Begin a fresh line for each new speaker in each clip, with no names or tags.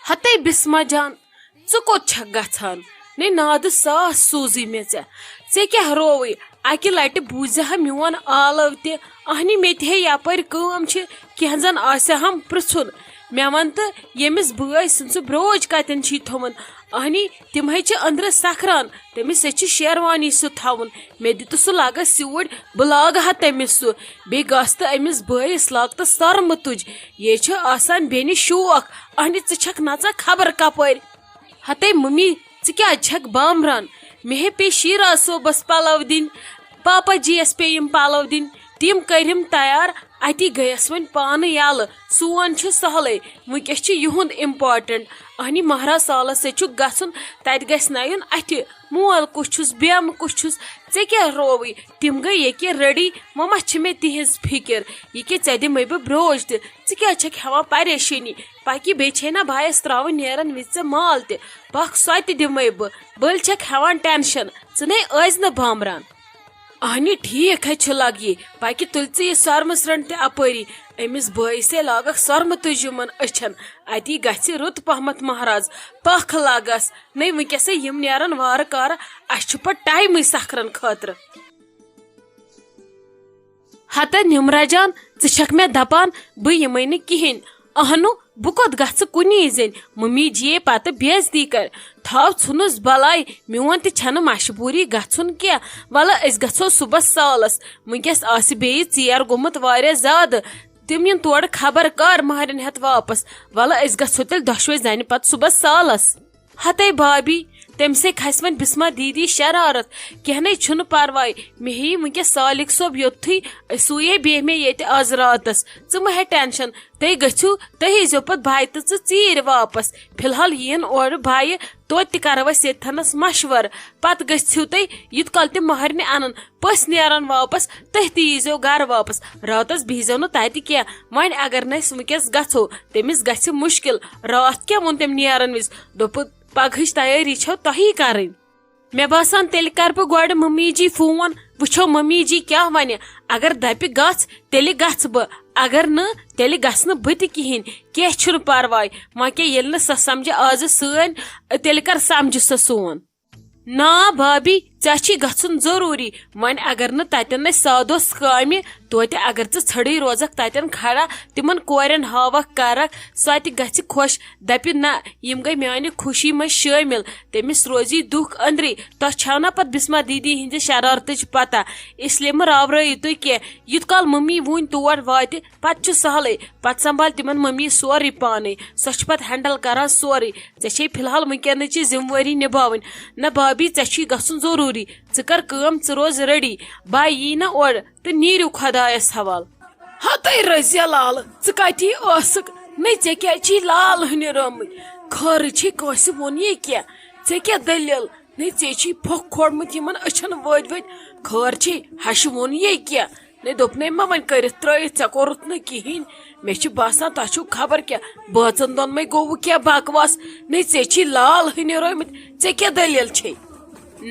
ہتے بسما جان ژٕ کوٚت چھکھ گژھان نے نادٕ ساس سوٗزٕے مےٚ ژےٚ کیٛاہ رووٕے اکہِ لٹہِ بوٗزِہا میون آلو تہِ اہنہِ مےٚ تہِ ہے یپٲرۍ کٲم چھِ کینٛہہ زن آسہِ ہم پرژھُن مےٚ ون تہٕ ییٚمِس بٲے سُنٛد سُہ بروج کتٮ۪ن چھی تھومُت اہنی تِمے چھِ أنٛدرٕ سکھران تٔمِس چھِ شیروانی سُہ تھاوُن مےٚ دِ تہٕ سُہ لاگس سیوٗرۍ بہٕ لاگہٕ ہا تٔمِس سُہ بیٚیہِ گژھ تہٕ أمِس بٲیِس لاگ تہٕ سرمہٕ تُج یے چھُ آسان بیٚنہِ شوق اہنہِ ژٕ چھکھ نژان خبر کپٲرۍ ہتے ممی ژٕ کیٛازِ چھکھ بامبران مےٚ ہے پیٚیہِ شیراز صٲبس پلو دِنۍ پاپا جی یس پیٚیہِ یِم پلو دِنۍ تِم کٔرِم تیار اتی گٔیس وۄنۍ پانہٕ یلہٕ سون چھُ سہلٕے وٕنکیٚس چھُ یِہُنٛد امپاٹنٹ اہنہِ مہراز سالس سۭتۍ چھُکھ گژھُن تتہِ گژھِ نہ یُن اتھِ مول کُس چھُس بیمہٕ کُس چھُس ژےٚ کیٛاہ رووٕے تِم گٔے ییٚکیٛاہ ریڈی وۄنۍ ما چھِ مےٚ تِہنٛز فکر ییٚکیٛاہ ژےٚ دِمے بہٕ بروج تہِ ژٕ کیٛازِ چھکھ ہٮ۪وان پریشٲنی پکہِ بیٚیہِ چھے نہ بایس تراوٕنۍ نیرن وِزِ ژےٚ مال تہِ پکھ سۄ تہِ دِمے بہٕ بٔلۍ چھکھ ہٮ۪وان ٹینشن ژٕ نے ٲسۍ نہٕ بامبران اہنہِ ٹھیٖک ہے چھُ لگہِ پکہِ تُلۍ ژٕ یہِ سۄرمہٕ سرٛنٛٹ تہِ اپٲری أمِس بٲیِسے لاگکھ سۄرمہٕ تُج یِمن أچھن اتی گژھِ رُت پہمتھ مہراز پکھ لاگس نے وٕنکیٚسے یِم نیرن وارٕ کارٕ اسہِ چھُ پتہٕ ٹایمٕے سکھرن خٲطرٕ ہتا نِمرا جان ژٕ چھکھ مےٚ دپان بہٕ یِمے نہٕ کہیٖنۍ اہنُو بہٕ کوٚت گژھٕ کُنی زٔنۍ ممی جی پتہٕ بے عزتی کر تھاو ژھُنُس بلاے میون تہِ چھنہٕ مجبوٗری گژھُن کینٛہہ ولہٕ أسۍ گژھو صبحس سالس وٕنکیٚس آسہِ بیٚیہِ ژیر گوٚمُت واریاہ زیادٕ تِم یِن تورٕ خبر کر مہرٮ۪ن ہٮ۪تھ واپس ولہٕ أسۍ گژھو تیٚلہِ دۄشوے زنہِ پتہٕ صبحس سالس ہتے بھابی تٔمسے کھسہِ وۄنۍ بسما دیدی شرارت کینٛہہ نے چھُنہٕ پرواے مےٚ ہیٚیہِ وٕنکیٚس سالِق صٲب یوٚتھٕے سُے بیٚیہِ مےٚ ییٚتہِ آز راتس ژٕ مہ ہے ٹینشن تُہۍ گٔژھِو تُہۍ ییٖزیو پتہٕ بھاے تہٕ ژٕ ژیٖرۍ واپس فلحال یِیِن اورٕ بھایہِ توتہِ تہِ کرو أسۍ ییٚتھنس مشورٕ پتہٕ گٔژھِو تُہۍ یِت کال تہِ مہرنہِ انن پٔژھۍ نیرن واپس تُہۍ تہِ ییٖزیو گرٕ واپس راتس بِہزیو نہٕ تتہِ کینٛہہ وۄنۍ اگر نہٕ أسۍ وٕنکیٚس گژھو تٔمِس گژھِ مُشکِل راتھ کیٛاہ ووٚن تٔمۍ نیرن وِزِ دوٚپُن پگہٕچ تیٲری چھو تۄہی کرٕنۍ مےٚ باسان تیٚلہِ کرٕ بہٕ گۄڈٕ ممی جی فون وٕچھو ممی جی کیٛاہ ونہِ اگر دپہِ گژھ تیٚلہِ گژھٕ بہٕ اگر نہٕ تیٚلہِ گژھٕ نہٕ بہٕ تہِ کہیٖنۍ کینٛہہ چھُنہٕ پرواے وۄنۍ کیٛاہ ییٚلہِ نہٕ سۄ سمجھِ آزٕ سٲنۍ تیٚلہِ کر سمجھِ سۄ سون نا بھابی ژےٚ چھی گژھُن ضروٗری وۄنۍ اگر نہٕ تتٮ۪ن أسۍ سادوس کامہِ توتہِ اگر ژٕ ژھٔڑٕے روزکھ تتٮ۪ن کھڑا تِمن کورٮ۪ن ہاوکھ کرکھ سۄ تہِ گژھِ خۄش دپہِ نہ یِم گٔے میانہِ خوشی منٛز شٲمِل تٔمِس روزی دُکھ أنٛدری تۄہہِ چھو نا پتہٕ بسما دیدی ہٕنٛدِ شرارتٕچ پتہ اس لیے مہ راورٲیِو تُہۍ کینٛہہ یوٗت کال ممی وُنۍ تور واتہِ پتہٕ چھُ سہلٕے پتہٕ سمبال تِمن ممی سورُے پانے سۄ چھِ پتہٕ ہینڈل کران سورُے ژےٚ چھے فلحال وٕنکیٚنٕچ ذمہٕ نِباوٕنۍ نہ بھابی ژےٚ چھی گژھُن ضروٗری ژٕ کر کٲم ژٕ روز ریڈی باے یی نہ اورٕ تہٕ نیٖرِو خۄدایس حوالہٕ ہتے رٔزیا لالہٕ ژٕ کتی ٲسکھ مےٚ ژےٚ کیٛازِ چھی لال ہُنرٲمٕتۍ خٲرٕے چھے کٲنٛسہِ ووٚن یے کینٛہہ ژےٚ کیٛاہ دٔلیل نے ژےٚ چھی پھۄکھ کھوڑمُت یِمن أچھن وٲدۍ وٲدۍ خٲر چھے ہشہِ ووٚن یے کینٛہہ نے دوٚپنے ما وۄنۍ کٔرِتھ ترٲیِتھ ژےٚ کوٚرُتھ نہٕ کِہینۍ مےٚ چھُ باسان تۄہہِ چھُو خبر کیٛاہ بٲژن دۄنوے گوٚوٕ کینٛہہ بکواس نے ژےٚ چھی لال ہُنرٲمٕتۍ ژےٚ کیٛاہ دٔلیل چھے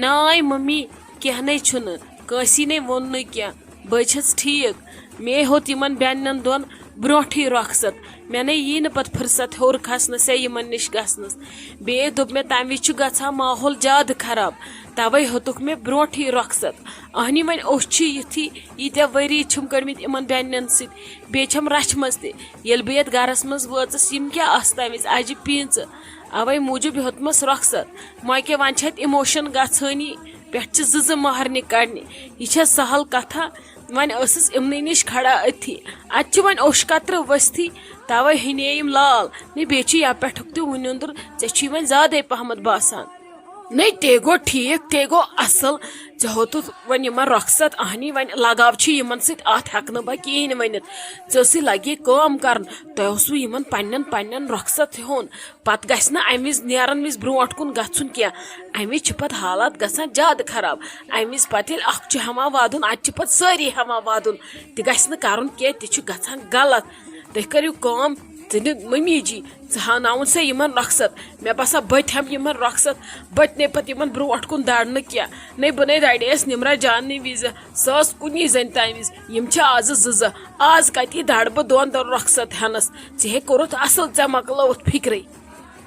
ناے ممی کینٛہہ نے چھُنہٕ کٲنٛسی نے ووٚن نہٕ کینٛہہ بہٕ چھس ٹھیٖک مے ہیوٚت یِمن بیٚنٮ۪ن دۄن برونٹھٕے رۄخصت مےٚ نے یی نہٕ پتہٕ فرست ہیوٚر کھسنس یا یِمن نِش گژھنس بیٚیہِ دوٚپ مےٚ تمہِ وِزِ چھُ گژھان ماحول زیادٕ خراب توے ہیوٚتُکھ مےٚ برونٹھٕے رۄخصت اہنی وۄنۍ اوٚش چھِ یِتھی ییٖتیاہ ؤری چھِم کٔڑمٕتۍ یِمن بیٚنٮ۪ن سۭتۍ بیٚیہِ چھم رچھمژ تہِ ییٚلہِ بہٕ یتھ گرس منٛز وٲژٕس یِم کیٛاہ آسہٕ تمہِ وِزِ اجہِ پیٖنژٕ اوے موٗجوٗب ہیوٚتمس رۄخصت وۄنۍ کیٛاہ وۄنۍ چھِ اتھ اِموشن گژھٲنی پٮ۪ٹھ چھِ زٕ مہرنہِ کڑنہِ یہِ چھےٚ سہل کتھا وۄنۍ ٲسٕس یِمنٕے نِش کھڑا أتھی اتہِ چھِ وۄنۍ اوٚش قطرٕ ؤسۍتھٕے توے ہیٚنے یِم لال نے بیٚیہِ چھُ یپٮ۪ٹھُک تہِ وُنیُنٛدُر ژےٚ چھُے وۄنۍ زیادے پہمتھ باسان نے تے گوٚو ٹھیٖک تے گوٚو اصل ژےٚ ہیوٚتُتھ وۄنۍ یِمن رۄخصت اہنی وۄنۍ لگاو چھِ یِمن سۭتۍ اتھ ہٮ۪کہٕ نہٕ بہٕ کِہینۍ ؤنِتھ ژےٚ ٲسٕے لگے کٲم کرُن تۄہہِ اوسوٕ یِمن پننٮ۪ن رۄخصت ہیوٚن پتہٕ گژھِ نہٕ امہِ وِزِ نیرن وِزِ برونٛٹھ کُن گژھُن کینٛہہ امہِ وِزِ چھِ پتہٕ حالات گژھان زیادٕ خراب امہِ وِزِ پتہٕ ییٚلہِ اکھ چھُ ہٮ۪وان وادُن اتہِ چھِ پتہٕ سٲری ہٮ۪وان وادُن تہِ گژھِ نہٕ کرُن کینٛہہ تہِ چھُ گژھان غلط تُہۍ کٔرِو کٲم ژٕ نہِ ممی جی ژٕ ہاوناوُن سا یِمن رۄخصت مےٚ باسان بہٕ تہِ ہٮ۪مہٕ یِمن رۄخصت بہٕ تہِ نے پتہٕ یِمن برونٛٹھ کُن دارنہٕ کینٛہہ نے بہٕ نے دڑییس نِمرا جاننہِ وِزِ سۄ ٲس کُنی زٔنۍ تمہِ وِزِ یِم چھِ آزٕ زٕ آز کتہِ دارٕ بہٕ دۄن رۄخصت ہٮ۪نس ژےٚ ہے کوٚرُتھ اصل ژےٚ مۄکلٲوُتھ فکرے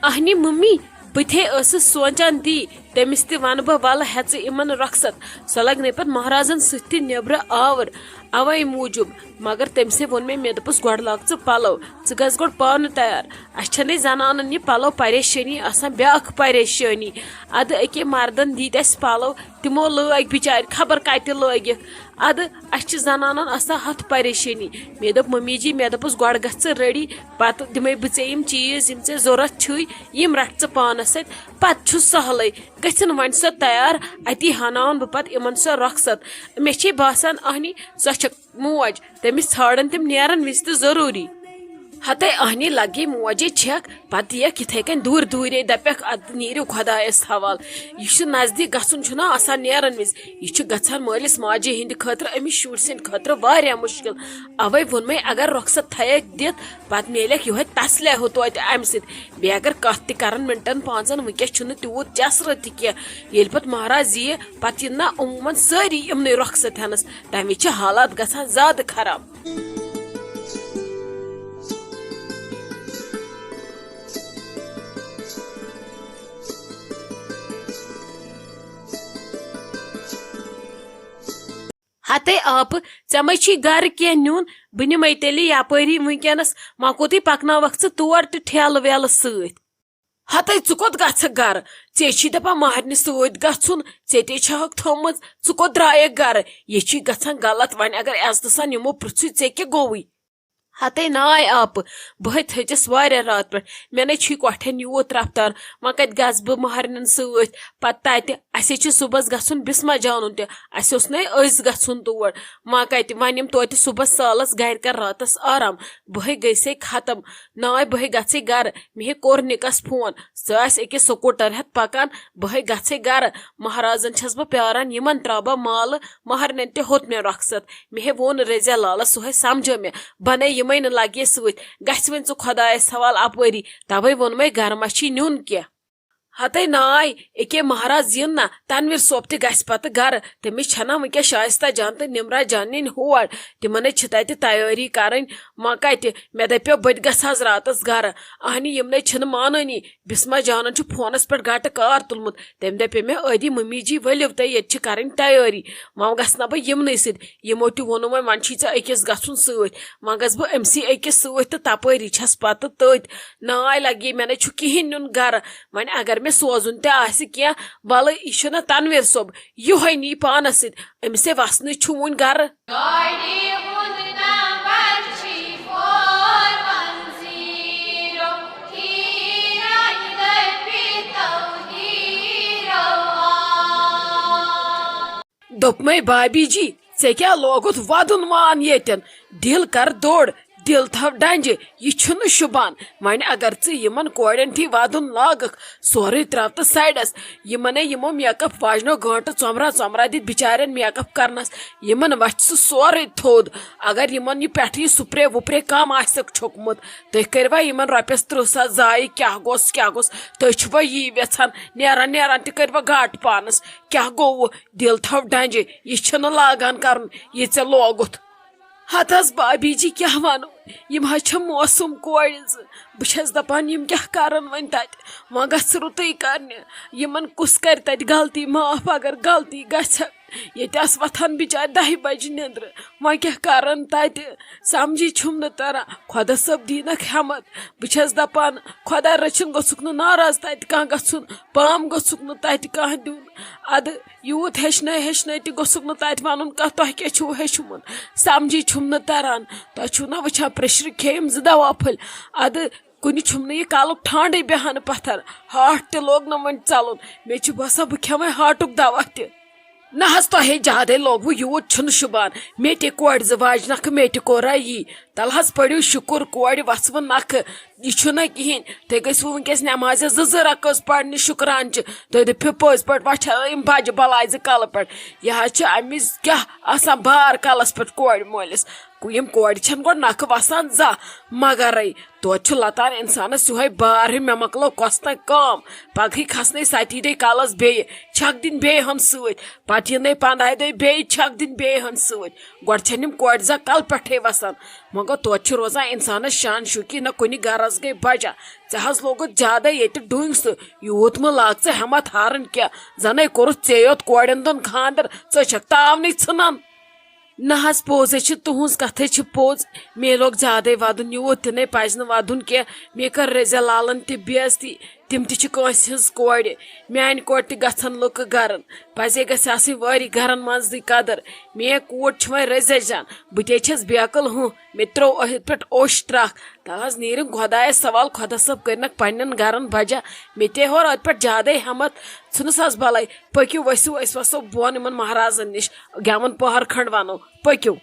اہنی ممی بتھے سونچان تی تمس تہ ون بہ ول ہیژ امن رخصت سو لگ پت مہارازن ست نبر آور اوے موجوب مگر تمسے وون مے دپس گۄڈٕ لاگ ژٕ پلو ژٕ گژھ گۄڈٕ پانہٕ تیار اسہِ چھنٕے زنانن یہ پلو پریشٲنی آسان بیاکھ پریشٲنی اد اکے مردن دِتۍ اسہِ پلو تمو لٲگۍ بچارِ خبر کتہِ لٲگِکھ اد اسہِ زنانن آسان ہتھ پریشٲنی مے دوٚپ ممی جی مے دوٚپُس گۄڈٕ گژھ ژٕ ریڈی پتہٕ دِمے بہٕ ژےٚ یم چیٖز یم ژےٚ ضوٚرتھ چھُے یم رٹ ژٕ پانس سۭتۍ پتہٕ چھُ سہلٕے گژھن وۄنۍ سۄ تیار اتی ہاناون بہٕ پتہٕ یمن سۄ رخصت مےٚ چھے باسان اہنی سۄ چھکھ موج تٔمِس ژھانڈن تِم نیرن وِزِ تہِ ضروٗری ہتے اہنی لگی موجے چھک پتہٕ دِیکھ یِتھے کٔنۍ دوٗرِ دوٗرے دپیکھ اد نیٖرِو خۄدایس حوال یہِ چھُ نزدیٖک گژھُن چھُنہ آسان نیرن وِزِ یہِ چھُ گژھان مٲلِس ماجہِ ہٕنٛدِ خٲطرٕ أمِس شُرۍ سٕنٛدِ خٲطرٕ واریاہ مُشکل اوے ووٚنمے اگر رۄخصت تھایکھ دِتھ پتہٕ میلیکھ یِہوے تسلے ہُہ توتہِ امہِ سۭتۍ بیٚیہِ اگر کتھ تہِ کرن منٹن پانژن ونکیٚس چھُنہٕ تیوٗت چسرٕ تہِ کینٛہہ ییٚلہِ پتہٕ مہراز یِیہِ پتہٕ یِن نا عموٗمن سٲری یِمنٕے رۄخصت ہٮ۪نس تمہِ وِزِ چھِ حالات گژھان زیادٕ خراب ہتے آپ ژےٚ مے چھی گرٕ کینٛہہ نیُن بہٕ نِمے تیٚلہِ یپٲری ونکیٚنس مۄکُے پکناوکھ ژٕ تور تہِ ٹھیلہٕ ویلہٕ سۭتۍ ہتے ژٕ کوٚت گژھکھ گرٕ ژےٚ چھی دپان مہرنہِ سۭتۍ گژھُن ژےٚ تے چھہکھ تھٲومٕژ ژٕ کوٚت درٛایکھ گرٕ یہِ چھی گژھان غلط وۄنۍ اگر عزتہٕ سان یِمو پرژھُے ژےٚ کیٛاہ گوٚوُے ہتے ناے آپ بہٕ تھٔچِس واریاہ رات پٮ۪ٹھ مےٚ نے چھی کۄٹھٮ۪ن یوٗت رفتار وۄنۍ کتہِ گژھٕ بہٕ مہرنٮ۪ن سۭتۍ پتہٕ تتہِ اسے چھُ صبحس گژھُن بسما جانُن تہِ اسہِ اوس نے أزۍ گژھُن تور وۄنۍ کتہِ وۄنۍ یِم توتہِ صبحس سالس گرِ کر راتس آرام بہے گٔژھے ختم ناے بہے گژھے گرٕ مے کوٚر نِکس فون سۄ آسہِ أکِس سکوٗٹر ہٮ۪تھ پکان بہے گژھے گرٕ مہرازن چھس بہٕ پیاران یِمن تراو بہٕ مالہٕ مہرنٮ۪ن تہِ ہوٚت مےٚ رۄخصت مے ووٚن رزیا لالس سُہ سمجھو مےٚ بنے یِمے نہٕ لگے سۭتۍ گژھِ وۄنۍ ژٕ خۄدایس حوال اپٲری توے ووٚنمے گرٕ ما چھی نیُن کینٛہہ ہتے ناے اکے مہراز ین نا تنویر صوب تہِ گژھِ پتہٕ گرٕ تٔمِس چھنا ونکیٚس شائستہ جان تہٕ نمرا جان نِنۍ ہور تِمن چھِ تتہِ تیٲری کرٕنۍ وۄنۍ کتہِ مےٚ دپیو بہٕ تہِ گژھٕ حظ راتس گرٕ اہنی یِمنے چھِنہٕ مانٲنی بسما جانن چھُ فونس پٮ۪ٹھ گٹہٕ کار تُلمُت تٔمۍ دپے مےٚ ٲدی ممی جی ؤلِو تُہۍ ییٚتہِ چھِ کرٕنۍ تیٲری وۄنۍ گژھٕ نا بہٕ یِمنٕے سۭتۍ یِمو تہِ ووٚنُم وۄنۍ چھی ژےٚ أکِس گژھُن سۭتۍ وۄنۍ گژھٕ بہٕ أمسٕے أکِس سۭتۍ تہٕ تپٲری چھس پتہٕ تٔتۍ ناے لگے مےٚ نے چھُ کِہینۍ نیُن گرٕ وۄنۍ اگر مےٚ سوزُن تہِ آسہِ کینٛہہ وَلہٕ یہِ چھُنہ تنویر صٲب یِہوے نی پانس سۭتۍ أمِس ہے وسنٕے چھُ وُنہِ گرٕ دوٚپمے بابی جی ژےٚ کیٛاہ لوگُتھ ودُن وان ییٚتٮ۪ن دِل کر دوٚر دِل تھو ڈنجہِ یہِ چھُنہٕ شوٗبان وۄنۍ اگر ژٕ یِمن کورٮ۪ن تھی ودُن لاگکھ سورُے تراو تہٕ سایڈس یِمن یِمو میک اپ واجنو گٲنٹہٕ ژۄمرا دِتھ بِچارٮ۪ن میک اپ کرنس یِمن وتھِ سُہ سورُے تھوٚد اگر یِمن یہِ پٮ۪ٹھٕ یہِ سُپرے وُپرے کم آسٮ۪کھ چھوٚکمُت تُہۍ کٔروا یِمن رۄپیس 30,000 ضایہِ کیٛاہ گوٚژھ تُہۍ چھِوا یی یژھان نیران تہِ کٔروا گاٹہٕ پانس کیٛاہ گوٚوٕ دِل تھو ڈنجہِ یہِ چھُنہٕ لاگان کرُن یہِ ژےٚ لوگُتھ ہتھ حظ بابی جی کیٛاہ ونو یِم حظ چھِ موسوم کورِ زٕ بہٕ چھس دپان یِم کیٛاہ کرن وۄنۍ تتہِ وۄنۍ گژھِ رُتُے کرنہِ یِمن کُس کرِ تتہِ غلطی معاف اگر غلطی گژھٮ۪کھ ییٚتہِ آسہٕ وتھان بِچارِ 10 بجہِ نیٚنٛدرٕ وۄنۍ کیٛاہ کرن تتہِ سمجھی چھُم نہٕ تران خۄدا صٲب دیٖنکھ ہٮ۪مت بہٕ چھس دپان خۄدا رٔچھِنۍ گوٚژھُکھ نہٕ ناراض تتہِ کانٛہہ گژھُن پام گوٚژھُکھ نہٕ تتہِ کانٛہہ دیُن ادٕ یوٗت ہیٚچھنٲے تہِ گوٚژھُکھ نہٕ تتہِ ونُن کانٛہہ تۄہہِ کیٛاہ چھُو ہیٚچھمُت سمجھی چھُم نہٕ تران تۄہہِ چھُو نا وٕچھان پریشرٕ کھیٚیِم 2 دوا پھٔلۍ ادٕ کُنہِ چھُم نہٕ یہِ کالُک ٹھانڈٕے بیہان پتھر ہاٹ تہِ لوگ نہٕ وۄنۍ ژلُن مےٚ چھُ باسان بہٕ کھٮ۪مے ہاٹُک دوا تہِ نہ حظ تۄہے زیادے لوگوٕ یوٗت چھُنہٕ شوٗبان مےٚ تہِ کورِ 2 واجنکھ مےٚ تہِ کوٚرا یی تل حظ پٔرِو شُکُر کورِ وژھوٕ نکھٕ یہِ چھُنہ کِہینۍ تُہۍ گٔژھوٕ ونکیٚس نٮ۪مازِ 2 رکٲژ پرنہِ شُکرانچہِ تُہۍ دٔپِو پٔزۍ پٲٹھۍ وۄچھا یِم بجہِ بلاے 2 کلہٕ پٮ۪ٹھ یہِ حظ چھِ امہِ وِزِ کیٛاہ آسان بار کلس پٮ۪ٹھ کورِ مٲلِس یم کورِ چھن گۄڈٕ نکھٕ وسان زانٛہہ مگرے توتہِ چھُ لتان انسانس یِہوے بار ہیوٗ مےٚ مۄکلٲو کۄس تانۍ کٲم پگہٕے کھسنے ستی دۄہہِ کالس بیٚیہِ چھکھ دِنۍ بیٚیہِ ہن سۭتۍ پتہٕ یِنٕے 15 دۄہہِ بیٚیہِ چھکھ دِنۍ بیٚیہِ ہن سۭتۍ گۄڈٕ چھن یِم کورِ زٕ کلہٕ پٮ۪ٹھے وسان مگر توتہِ چھُ روزان انسانس شان شوٗکی نہ کُنہِ غرض گٔے بجا ژےٚ حظ لوگُتھ زیادے ییٚتہِ ڈوٗنۍ سُہ یوٗت مہ لاگ ژٕ ہٮ۪مت ہارٕنۍ کینٛہہ زنٕے کوٚرُتھ ژےٚ یوت کورٮ۪ن دۄن خانٛدر ژٕ چھکھ تاونٕے ژھٕنان نہ حظ پوٚزے چھِ تُہنٛز کتھے چھِ پوٚز مے لوگ زیادے ودُن یوٗت تہِ نَے پزِ نہٕ ودُن کینٛہہ مے کٔر رزیا لالن تہِ بے عزتی تِم تہِ چھِ کٲنٛسہِ ہٕنٛز کورِ میانہِ کورِ تہِ گژھن لُکہٕ گرن پزے گژھِ آسٕنۍ وٲری گرن منٛزٕے قدر میٲنۍ کوٗر چھِ وۄنۍ رزیا جان بہٕ تے چھس بیقل ہُہ مےٚ ترٛوو أتھۍ پٮ۪ٹھ اوٚش ترکھ تل حظ نیٖرِن خۄدایس سوال خۄدا صٲب کٔرنکھ پننٮ۪ن گرن بجا مےٚ تے ہور أتھۍ پٮ۪ٹھ زیادے ہٮ۪مت ژھٕنُس حظ بلاے پٔکِو ؤسِو أسۍ وسو بۄن یِمن مہرازن نِش گٮ۪وُن پٔہر کھنڈ ونو پٔکِو